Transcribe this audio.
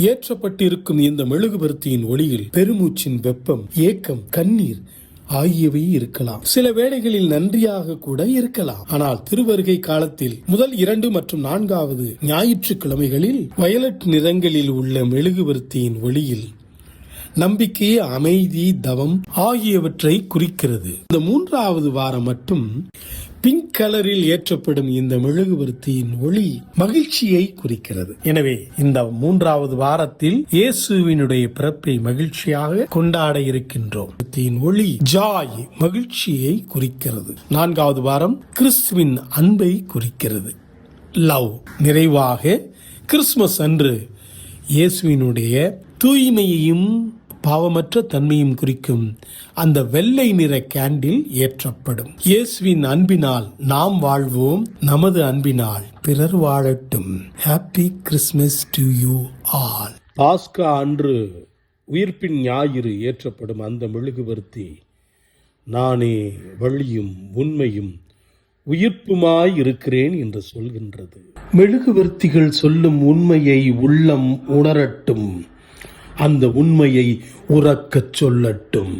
ஏற்றப்பட்டிருக்கும் இந்த மெழுகுபர்த்தியின் ஒளியில் பெருமூச்சின் வெப்பம், ஏக்கம், கண்ணீர் ஆகியவை இருக்கலாம். சில வேளைகளில் நன்றியாக கூட இருக்கலாம். ஆனால் திருவருகை காலத்தில் முதல் 2 மற்றும் 4வது ஞாயிற்றுக்கிழமைகளில் வயலட் நிறங்களில் உள்ள மெழுகுபர்த்தியின் ஒளியில் நம்பிக்கை, அமைதி, தவம் ஆகியவற்றை குறிக்கிறது. இந்த 3வது வாரம் மட்டும் பிங்க் கலரில் ஏற்றப்படும் இந்த மெழுகுபர்த்தியின் ஒளி மகிழ்ச்சியை குறிக்கிறது. எனவே இந்த 3வது வாரத்தில் இயேசுவினுடைய பிறப்பை மகிழ்ச்சியாக கொண்டாட இருக்கின்றோம். ஒளி ஜாய், மகிழ்ச்சியை குறிக்கிறது. 4வது வாரம் கிறிஸ்துவின் அன்பை குறிக்கிறது, லவ். நிறைவாக கிறிஸ்துமஸ் அன்று இயேசுவினுடைய தூய்மையையும் பாவமற்ற தன்மையும் குறிக்கும் அந்த வெள்ளை நிற கேண்டில் ஏற்றப்படும். இயேசுவின் அன்பினால் நாம் வாழ்வோம், நமது அன்பினால் பிறர் வாழட்டும். Happy christmas to you all. பாஸ்கா அன்று உயிர்ப்பின் ஞாயிறு ஏற்றப்படும் அந்த மெழுகுபர்த்தி நானே வழியும் உண்மையும் உயிர்ப்புமாய் இருக்கிறேன் என்று சொல்கின்றது. மெழுகுபர்த்திகள் சொல்லும் உண்மையை உள்ளம் உணரட்டும், அந்த உண்மையை உறக்கச் சொல்லட்டும்.